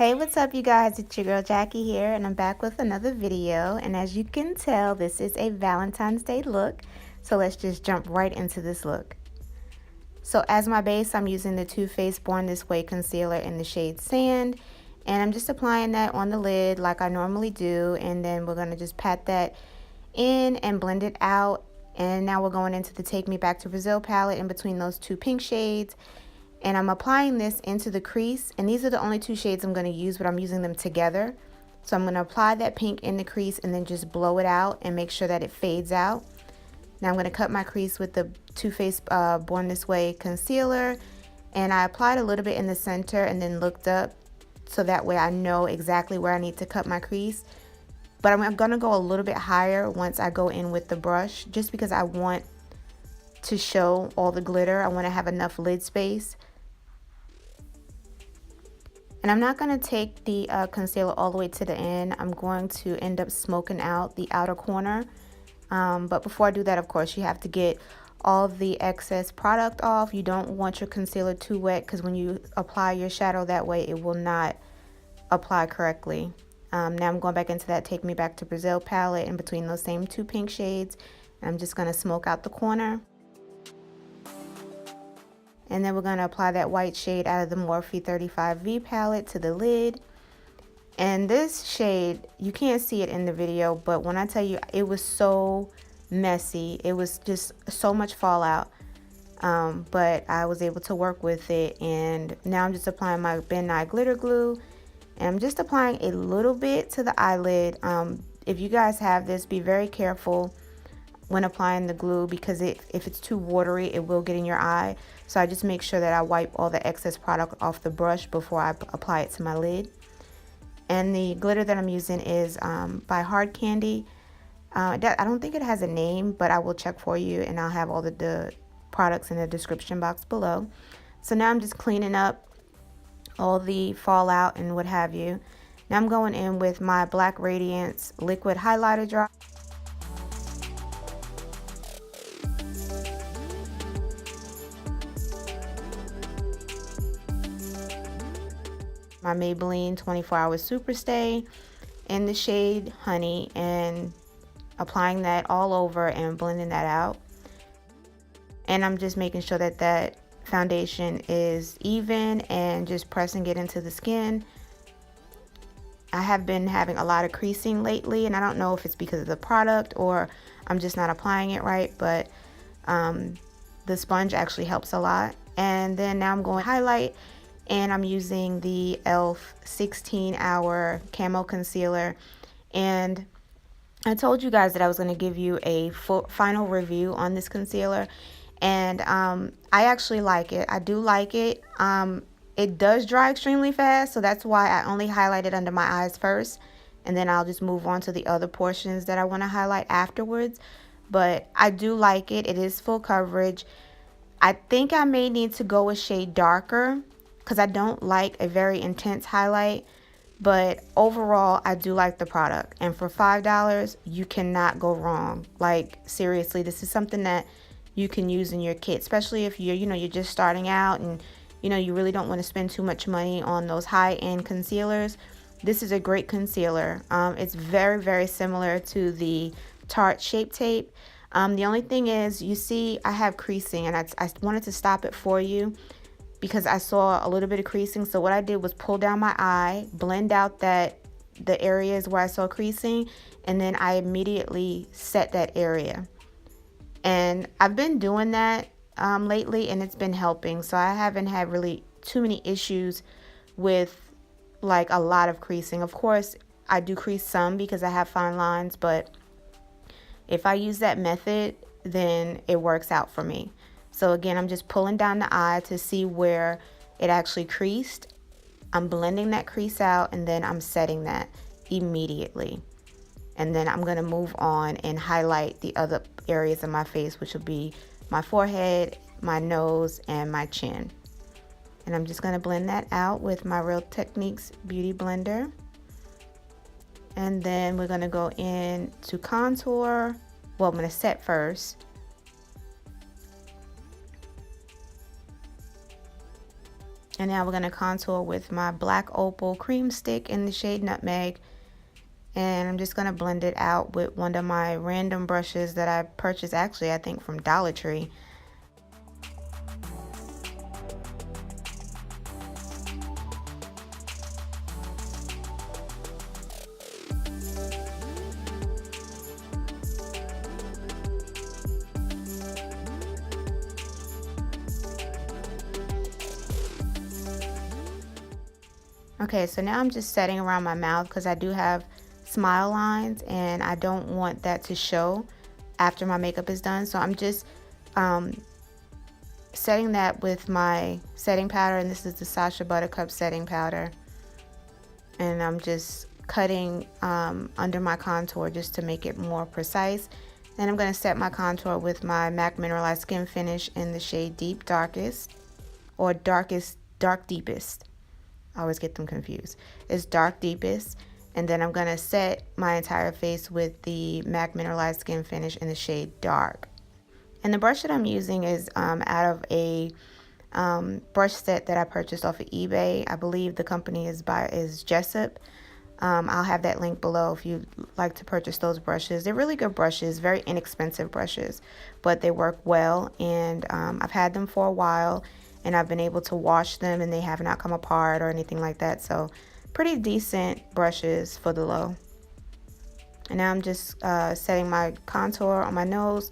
Hey, what's up you guys? It's your girl Jackie here and I'm back with another video, and as you can tell this is a Valentine's Day look. So let's just jump right into this look. So as my base I'm using the Too Faced Born This Way concealer in the shade Sand, and I'm just applying that on the lid like I normally do, and then we're going to just pat that in and blend it out. And now we're going into the Take Me Back to Brazil palette in between those two pink shades. And I'm applying this into the crease, and these are the only two shades I'm going to use, but I'm using them together. So I'm going to apply that pink in the crease and then just blow it out and make sure that it fades out. Now I'm going to cut my crease with the Too Faced Born This Way concealer, and I applied a little bit in the center and then looked up so that way I know exactly where I need to cut my crease. But I'm going to go a little bit higher once I go in with the brush, just because I want to show all the glitter. I want to have enough lid space. And I'm not going to take the concealer all the way to the end. I'm going to end up smoking out the outer corner. But before I do that, of course, you have to get all the excess product off. You don't want your concealer too wet, because when you apply your shadow that way, it will not apply correctly. Now I'm going back into that Take Me Back to Brazil palette in between those same two pink shades. And I'm just going to smoke out the corner. And then we're going to apply that white shade out of the Morphe 35V palette to the lid. And this shade, you can't see it in the video, but when I tell you, it was so messy. It was just so much fallout. But I was able to work with it. And now I'm just applying my Nye Glitter Glue. And I'm just applying a little bit to the eyelid. If you guys have this, be very careful when applying the glue, because if it's too watery, it will get in your eye. So I just make sure that I wipe all the excess product off the brush before I apply it to my lid. And the glitter that I'm using is by Hard Candy. I don't think it has a name, but I will check for you, and I'll have all the products in the description box below. So now I'm just cleaning up all the fallout and what have you. Now I'm going in with my Black Radiance liquid highlighter drop. My Maybelline 24 Hour SuperStay in the shade Honey, and applying that all over and blending that out. And I'm just making sure that that foundation is even and just pressing it into the skin. I have been having a lot of creasing lately, and I don't know if it's because of the product or I'm just not applying it right, but the sponge actually helps a lot. And then now I'm going to highlight, and I'm using the e.l.f. 16-hour Camo Concealer. And I told you guys that I was going to give you a final review on this concealer. And I actually like it. I do like it. It does dry extremely fast, so that's why I only highlight it under my eyes first. And then I'll just move on to the other portions that I want to highlight afterwards. But I do like it. It is full coverage. I think I may need to go a shade darker, because I don't like a very intense highlight. But overall, I do like the product. And for $5, you cannot go wrong. Like, seriously, this is something that you can use in your kit, especially if you're just starting out and you really don't want to spend too much money on those high-end concealers. This is a great concealer. It's very, very similar to the Tarte Shape Tape. The only thing is, you see I have creasing, and I wanted to stop it for you because I saw a little bit of creasing. So what I did was pull down my eye, blend out the areas where I saw creasing, and then I immediately set that area. And I've been doing that lately, and it's been helping. So I haven't had really too many issues with like a lot of creasing. Of course, I do crease some because I have fine lines, but if I use that method, then it works out for me. So again, I'm just pulling down the eye to see where it actually creased. I'm blending that crease out, and then I'm setting that immediately. And then I'm going to move on and highlight the other areas of my face, which will be my forehead, my nose, and my chin. And I'm just going to blend that out with my Real Techniques Beauty Blender. And then we're going to go in to contour. Well, I'm going to set first. And now we're going to contour with my black Opal cream stick in the shade Nutmeg. And I'm just going to blend it out with one of my random brushes that I purchased, actually I think from Dollar Tree. Okay, so now I'm just setting around my mouth because I do have smile lines and I don't want that to show after my makeup is done. So I'm just setting that with my setting powder, and this is the Sacha Buttercup setting powder. And I'm just cutting under my contour just to make it more precise. Then I'm going to set my contour with my MAC Mineralized Skin Finish in the shade Deep Darkest, or Dark Deepest. I always get them confused. It's Dark Deepest. And then I'm going to set my entire face with the MAC Mineralized Skin Finish in the shade Dark. And the brush that I'm using is out of a brush set that I purchased off of eBay. I believe the company is Jessup. I'll have that link below if you'd like to purchase those brushes. They're really good brushes, very inexpensive brushes, but they work well. And I've had them for a while, and I've been able to wash them and they have not come apart or anything like that. So pretty decent brushes for the low. And now I'm just setting my contour on my nose.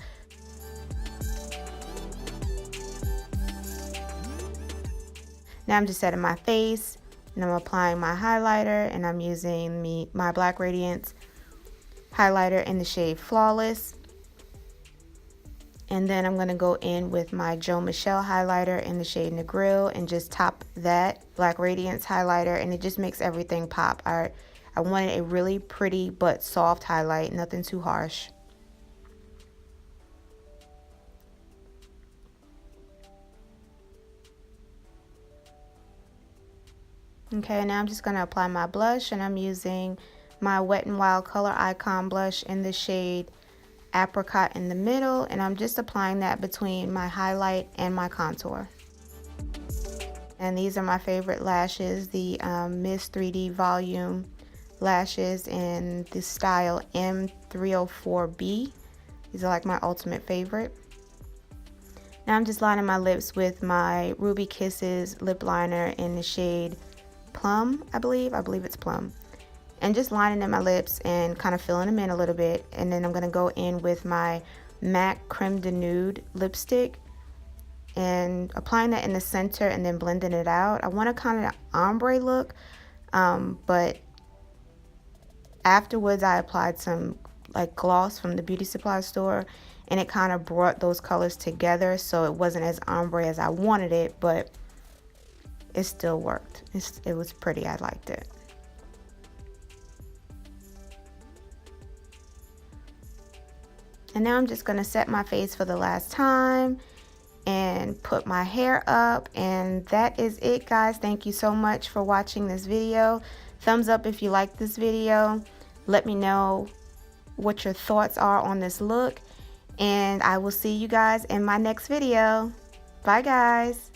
Now I'm just setting my face, and I'm applying my highlighter, and I'm using my Black Radiance highlighter in the shade Flawless. And then I'm going to go in with my Joe Michelle highlighter in the shade Negril and just top that Black Radiance highlighter, and it just makes everything pop. I wanted a really pretty but soft highlight, nothing too harsh. Okay, now I'm just going to apply my blush, and I'm using my Wet n Wild Color Icon blush in the shade Apricot in the middle, and I'm just applying that between my highlight and my contour. And these are my favorite lashes, the Miss 3D Volume lashes in the style M304B. These are like my ultimate favorite. Now I'm just lining my lips with my Ruby Kisses lip liner in the shade Plum, I believe it's Plum. And just lining in my lips and kind of filling them in a little bit. And then I'm going to go in with my MAC Creme de Nude lipstick and applying that in the center and then blending it out. I want a kind of ombre look, but afterwards I applied some like gloss from the beauty supply store, and it kind of brought those colors together, so it wasn't as ombre as I wanted it, but it still worked. It was pretty. I liked it. And now I'm just going to set my face for the last time and put my hair up, and that is it, guys. Thank you so much for watching this video. Thumbs up if you like this video. Let me know what your thoughts are on this look, and I will see you guys in my next video. Bye, guys.